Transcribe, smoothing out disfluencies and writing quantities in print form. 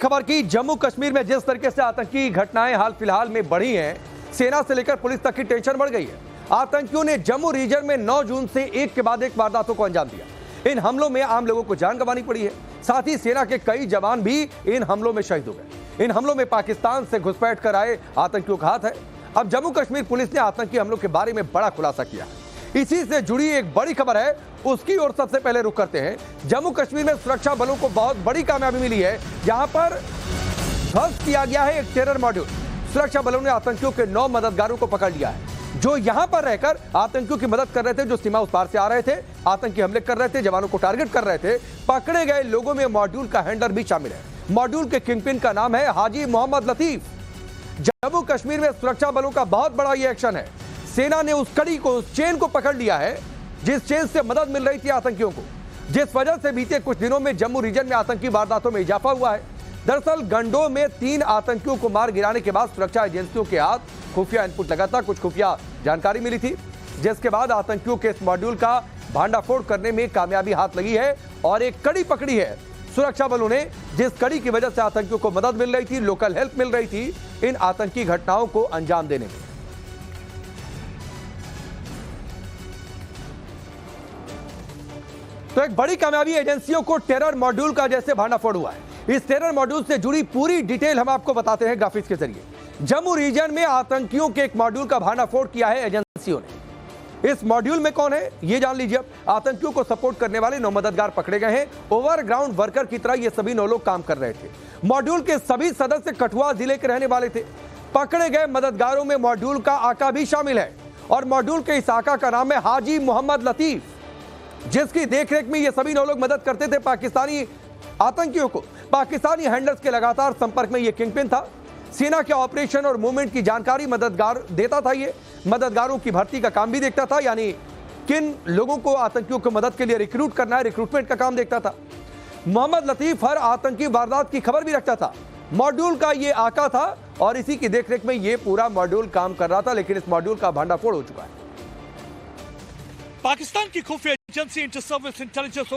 खबर की जम्मू कश्मीर में जिस तरीके से आतंकी घटनाएं हाल फिलहाल में बढ़ी हैं, सेना से लेकर पुलिस तक की टेंशन बढ़ गई है। आतंकियों ने जम्मू रीजन में 9 जून से एक के बाद एक वारदातों को अंजाम दिया। इन हमलों में आम लोगों को जान गंवानी पड़ी है। साथ ही सेना के कई जवान भी इन हमलों में शहीद हो गए। इन हमलों में पाकिस्तान से घुसपैठ कर आए आतंकियों का हाथ है। अब जम्मू कश्मीर पुलिस ने आतंकी हमलों के बारे में बड़ा खुलासा किया है। इसी से जुड़ी एक बड़ी खबर है, उसकी ओर सबसे पहले रुख करते हैं। जम्मू कश्मीर में सुरक्षा बलों को बहुत बड़ी कामयाबी मिली है, जहां पर ध्वस्त किया गया है एक टेरर मॉड्यूल। सुरक्षा बलों ने आतंकियों के 9 मददगारों को पकड़ लिया है, जो यहां पर रहकर आतंकियों की मदद कर रहे थे, जो सीमा उस पार से आ रहे थे, आतंकी हमले कर रहे थे, जवानों को टारगेट कर रहे थे। पकड़े गए लोगों में मॉड्यूल का हैंडलर भी शामिल है। मॉड्यूल के किंगपिन का नाम है हाजी मोहम्मद लतीफ। जम्मू कश्मीर में सुरक्षा बलों का बहुत बड़ा ये एक्शन है। सेना ने उस कड़ी को, उस चेन को पकड़ लिया है, जिस चेन से मदद मिल रही थी आतंकियों को, जिस वजह से बीते कुछ दिनों में जम्मू रीजन में आतंकी वारदातों में इजाफा हुआ है। दरअसल गंडोह में 3 आतंकियों को मार गिराने के बाद सुरक्षा एजेंसियों के हाथ खुफिया इनपुट लगा था, कुछ खुफिया जानकारी मिली थी, जिसके बाद आतंकियों के इस मॉड्यूल का भांडाफोड़ करने में कामयाबी हाथ लगी है और एक कड़ी पकड़ी है सुरक्षा बलों ने, जिस कड़ी की वजह से आतंकियों को मदद मिल रही थी, लोकल हेल्प मिल रही थी इन आतंकी घटनाओं को अंजाम देने में। तो एक बड़ी कामयाबी एजेंसियों को टेरर मॉड्यूल का जैसे भांडाफोड़ हुआ है। इस टेरर मॉड्यूल से जुड़ी पूरी डिटेल हम आपको बताते हैं ग्राफिक्स के जरिए। जम्मू रीजन में आतंकियों के एक मॉड्यूल का भांडाफोड़ किया है एजेंसियों ने। इस मॉड्यूल में कौन है ये जान लीजिए। आतंकियों को सपोर्ट करने वाले 9 मददगार पकड़े गए हैं। ओवरग्राउंड वर्कर की तरह ये सभी 9 लोग काम कर रहे थे। मॉड्यूल के सभी सदस्य कठुआ जिले के रहने वाले थे। पकड़े गए मददगारों में मॉड्यूल का आका भी शामिल है और मॉड्यूल के इस आका का नाम है हाजी मोहम्मद लतीफ, जिसकी देखरेख में ये सभी 9 लोग मदद करते थे पाकिस्तानी आतंकियों को। पाकिस्तानी हैंडलर्स के लगातार संपर्क में ये किंगपिन था। सेना के ऑपरेशन और मूवमेंट की जानकारी मददगार देता था। ये मददगारों की भर्ती का काम भी देखता था, यानी किन लोगों को आतंकियों को मदद के लिए रिक्रूट करना है, रिक्रूटमेंट का काम देखता था। मोहम्मद लतीफ हर आतंकी वारदात की खबर भी रखता था। मॉड्यूल का ये आका था और इसी की देखरेख में ये पूरा मॉड्यूल काम कर रहा था, लेकिन इस मॉड्यूल का भांडाफोड़ हो चुका है। पाकिस्तान की खुफिया एजेंसी इंटर सर्विस इंटेलिजेंस